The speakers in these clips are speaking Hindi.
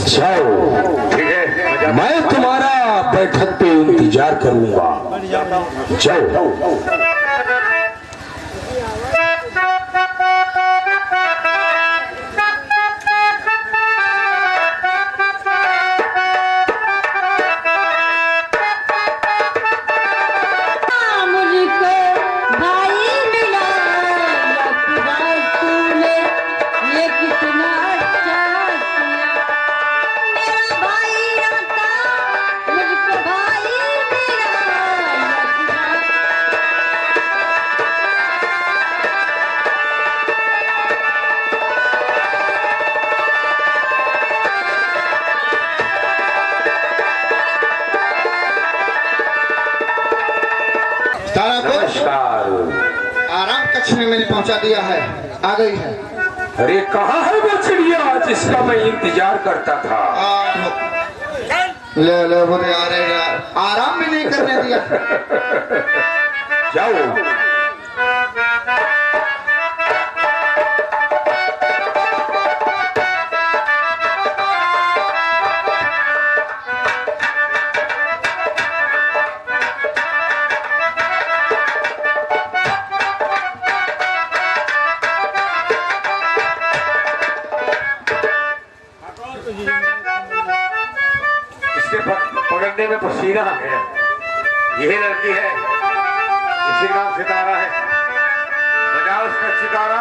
जाओ, ठीक है, मैं तुम्हारा बैठक पे इंतजार करूंगा। जाओ। आराम कक्ष में मैंने पहुंचा दिया है, आ गई है। अरे कहाँ है वो चिड़िया जिसका मैं इंतजार करता था? ले ले बोले आ रहे यार, आराम भी नहीं करने दिया। जाओ। पकड़ने में पसीना है। यही लड़की है, इसी का सितारा है। बजाओ उसका सितारा।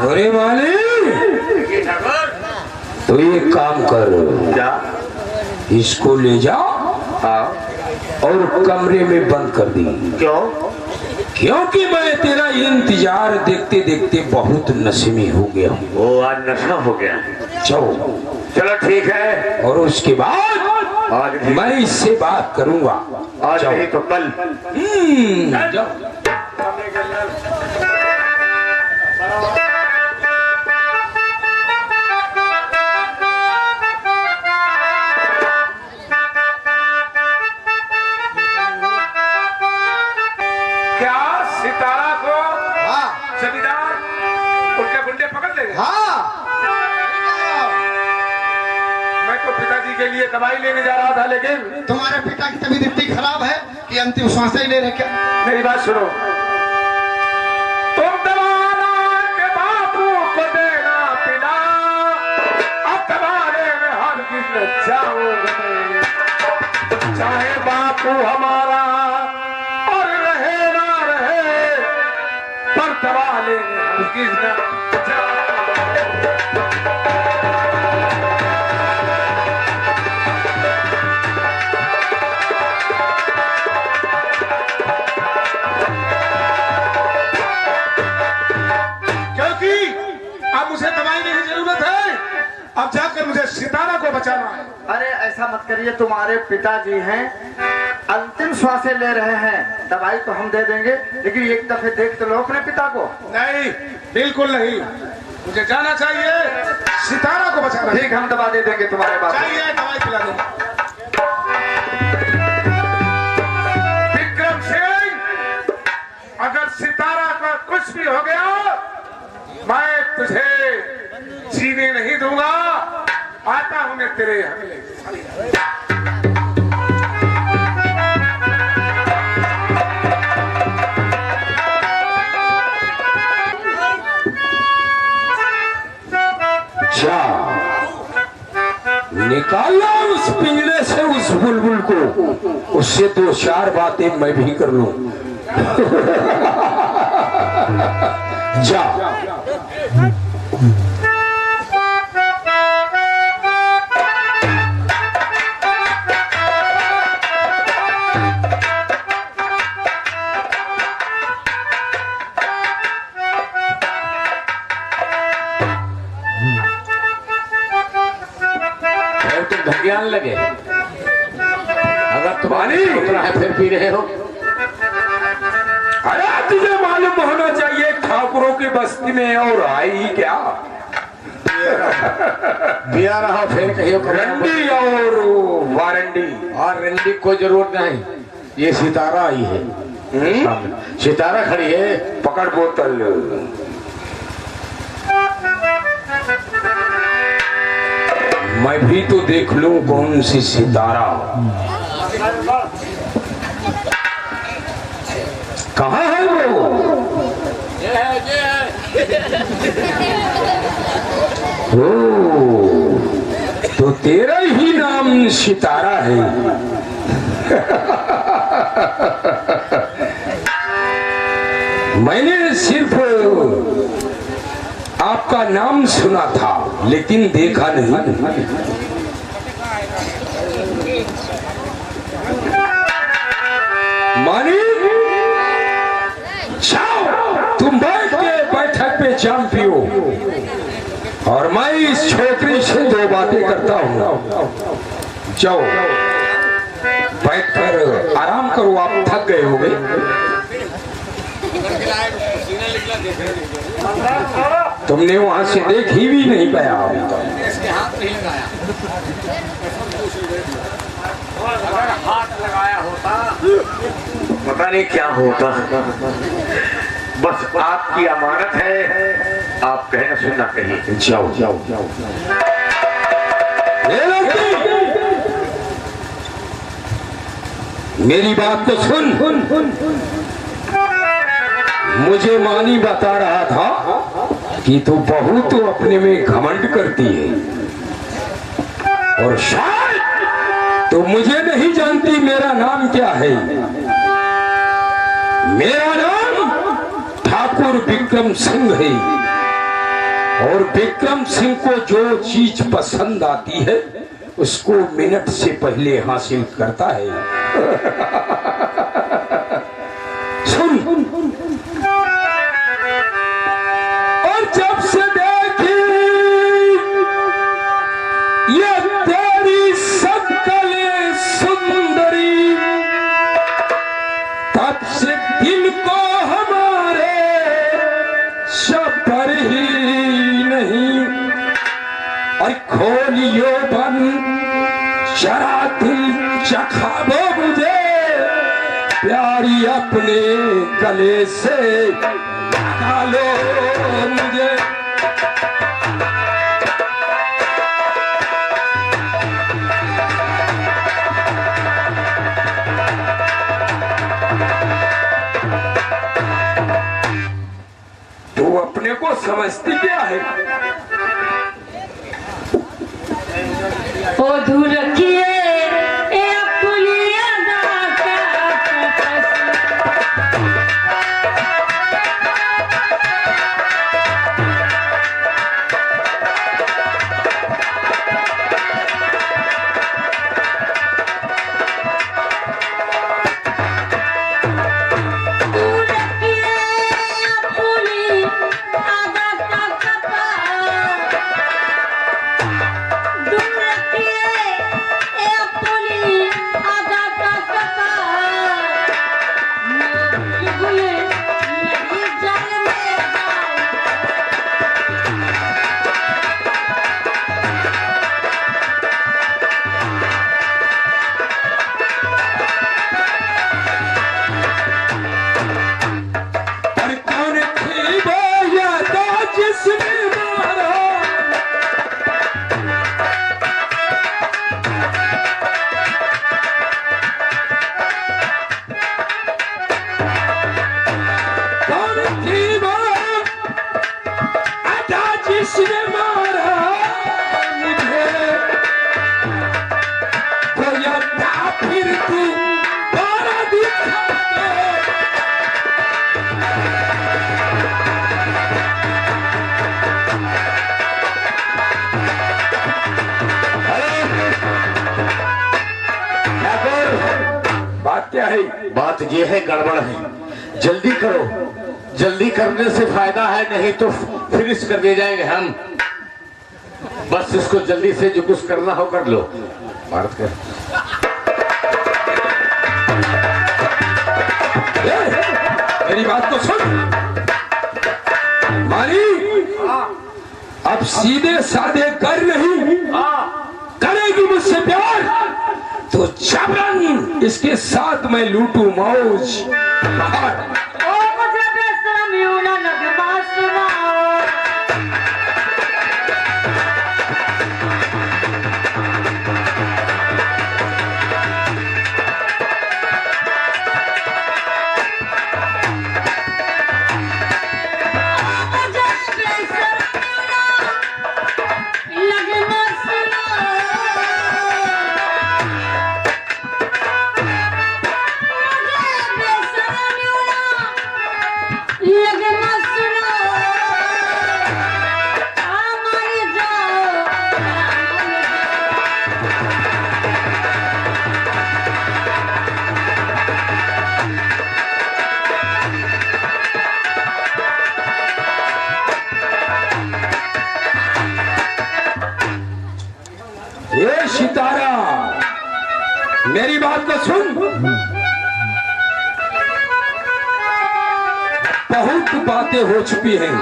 अरे माली, तो ये काम कर, जा इसको ले जा और कमरे में बंद कर दी। क्यों? क्योंकि मैं तेरा इंतजार देखते देखते बहुत नशे हो गया हूँ। वो आज नशा हो गया। चलो ठीक है। और उसके बाद आज मैं इससे बात करूंगा। आज नहीं तो कल। जाओ। सितारा को जमींदार उनके गुंडे पकड़ लेंगे। मैं तो पिताजी के लिए दवाई लेने जा रहा था, लेकिन तुम्हारे पिता की तबीयत इतनी खराब है कि अंतिम सांसें ले रहे। क्या मेरी बात सुनो, तुम दवाना के बापू को देना पिला, अब दवाने में हर किस जाओगे, चाहे बापू हमारा और रहे ना रहे, पर दवा लेने हर किस न अब जाकर मुझे सितारा को बचाना है। अरे ऐसा मत करिए, तुम्हारे पिताजी हैं, अंतिम श्वासें ले रहे हैं, दवाई तो हम दे देंगे, लेकिन एक दफे देख तो लो अपने पिता को। नहीं, बिल्कुल नहीं, मुझे जाना चाहिए, सितारा को बचाना। ठीक, हम दवा दे देंगे तुम्हारे पास। चाहिए दवाई पिला देंगे। विक्रम सिंह, अगर सितारा का कुछ भी हो गया, मैं तुझे जीने नहीं दूंगा। आता हूं मैं तेरे हमले। जा, निकालो उस पिंजरे से उस बुलबुल को, उससे दो चार बातें मैं भी कर लूं। जा। ध्यान लगे, अगर तुम्हारी उतना है फिर पी रहे हो। अरे तुझे मालूम होना चाहिए ठाकुरों की बस्ती में और आई क्या पिया रहा फिर कहियो रंडी और वारंडी। और रंडी को जरूरत नहीं, ये सितारा आई है। सितारा खड़ी है। पकड़ बोतल। मैं भी तो देख लूं कौन सी सितारा। कहाँ है वो? ओ, तो तेरा ही नाम सितारा है। मैंने सिर्फ आपका नाम सुना था लेकिन देखा नहीं। मानिक, जाओ तुम बैठ के बैठक पे जाम पियो और मैं इस छोकरी से 2 बातें करता हूँ। जाओ बैठकर आराम करो, आप थक गए होंगे। तुमने वहां से देख ही भी नहीं पाया अभी तक। हाथ लगाया होता पता नहीं क्या होता। बस आपकी अमानत है, आप कहना सुनना कहिए। जाओ जाओ जाओ। मेरी बात तो सुन। मुझे मानी बता रहा था कि तू बहू तो अपने में घमंड करती है और शायद तो मुझे नहीं जानती मेरा नाम क्या है। मेरा नाम ठाकुर विक्रम सिंह है और विक्रम सिंह को जो चीज पसंद आती है उसको मिनट से पहले हासिल करता है। सुन, और जब से देखी ये तेरी सकले सुंदरी, तब से दिल को हमारे सबर ही नहीं। और खोलियो बन जरा दिल चखाबो मुझे, प्यारी अपने गले से लगा लो मुझे। तू अपने को समझती क्या है? ओ दूर किए क्या है? बात ये है, गड़बड़ है। जल्दी करो, जल्दी करने से फायदा है, नहीं तो फिनिश कर दिए जाएंगे हम। बस इसको जल्दी से जो कुछ करना हो कर लो। भारत कर मेरी बात तो सुन मानी, अब सीधे साधे कर नहीं, करेगी मुझसे प्यार तो जबरन इसके साथ मैं लूटू मौज। बाहर ओ मुझे बेशरम यूं ना नगमा सुनाओ। ये सितारा मेरी बात को सुन। बहुत बातें हो चुकी हैं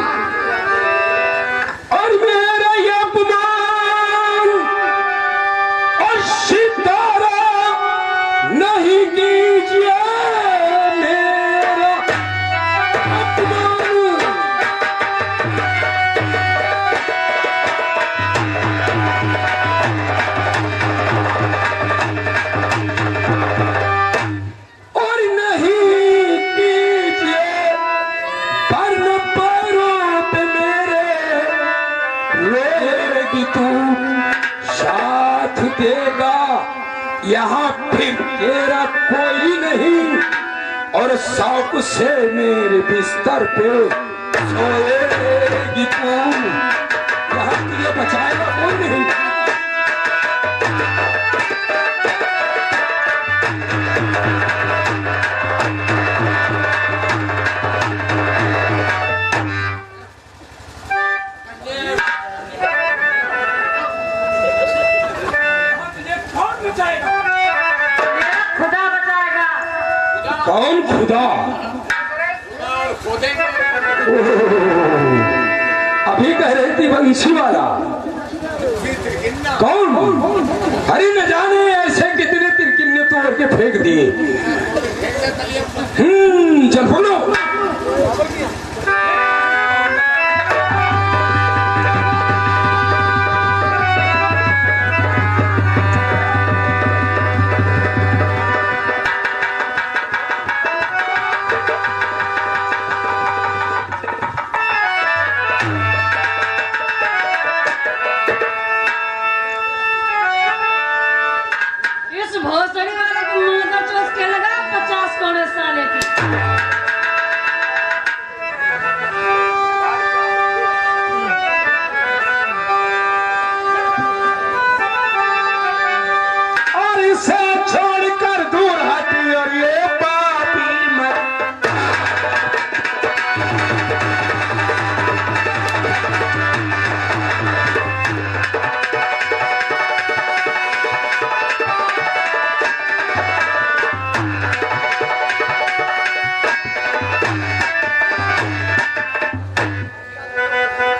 और मेरा ये अपमान और सितारा नहीं कीजिए मेरा अपमान। और नहीं कीजिए वरना पैरों पे मेरे रोएगी तू, साथ देगा यहाँ फिर तेरा कोई नहीं, और शौक से मेरे बिस्तर पे सोएगी तू, यहाँ तुझे बचाएगा कोई नहीं। खुदा बचाएगा। कौन खुदा? अभी कह रही थी बंसी वाला। कौन? अरे न जाने ऐसे कितने तिरकिन्ने तोड़ के फेंक दिए। चल बोलो। इस भोसड़ी वाले को मुंह चोस के लगा 50 कौड़े साले की। और इसे छोड़कर दूर हटी और ये पापी मत।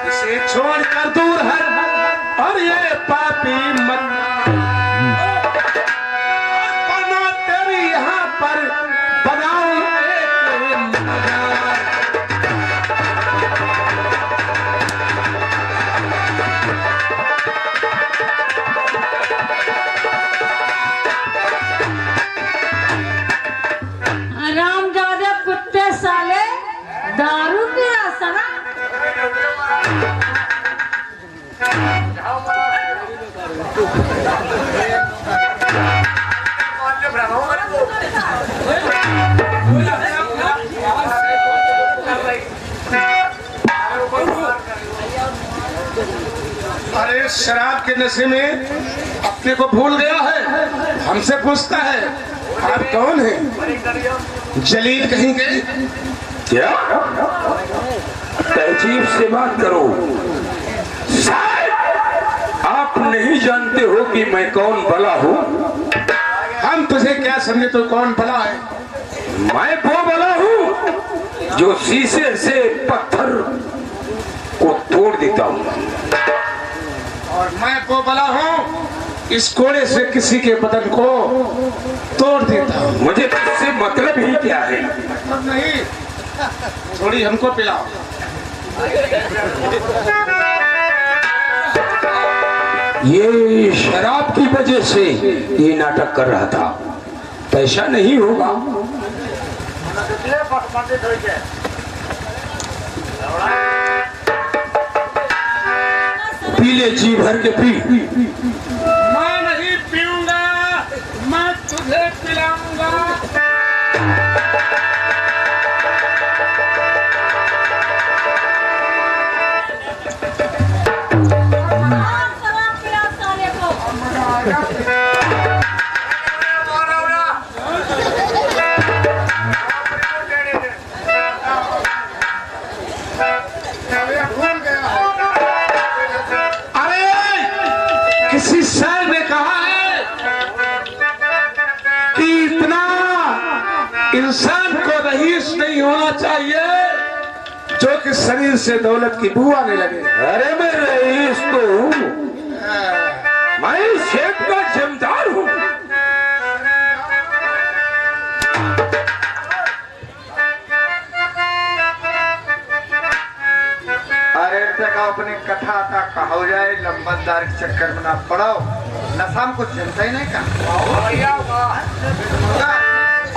इसे छोड़कर दूर हट और ये पापी मत। बना तेरी यहाँ पर बनाऊं एक मजार। रामजादे कुत्ते साले दारू पिया सना। अरे शराब के नशे में अपने को भूल गया है, हमसे पूछता है आप कौन हैं? जलील कहीं गए क्या? तहजीब से बात करो। शायद आप नहीं जानते हो कि मैं कौन भला हूँ। हम तुझे क्या समझे, तो कौन भला है? मैं वो भला हूँ जो शीशे से पत्थर को तोड़ देता हूँ। और मैं वो भला हूँ इस कोड़े से किसी के बदन को तोड़ देता हूँ। मुझे तो इससे मतलब ही क्या है? नहीं, थोड़ी हमको पिलाओ। ये शराब की वजह से ये नाटक कर रहा था, तो ऐसा नहीं होगा। पी ले, जी भर के पी। मैं नहीं पीऊंगा, मैं तुझे पिलाऊंगा। शराब पिला साले को। किसी शायर ने कहा है कि इतना इंसान को रईस नहीं होना चाहिए जो कि शरीर से दौलत की बू आने लगे। अरे मैं रईस तो हूँ, मैं इस खेत का जमींदार हूँ। अरे तक अपने कथा था कहो जाए, लंबनदार के चक्कर में ना पड़ो। नशा में कुछ चिंता ही नहीं का।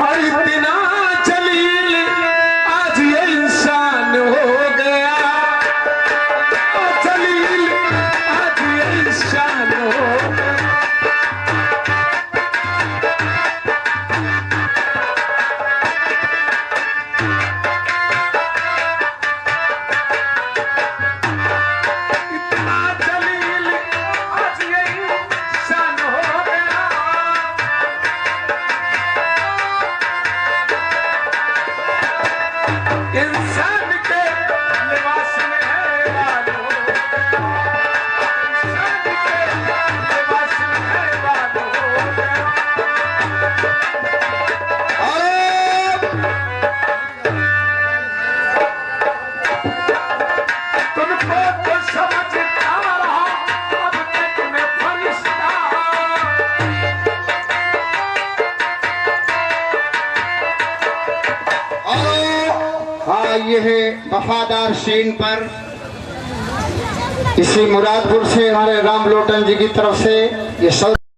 और इतना जलील आज ये इंसान हो गया, जलील आज ये इंसान हो गया। इंसान के लिबास में है बालो, इंसान के लिबास में है बालो। तुमको तो समझता रहा, अब तक मैं फरिश्ता। हाँ, ये है वफादार शीन पर इसी मुरादपुर से हमारे राम लोटन जी की तरफ से ये सब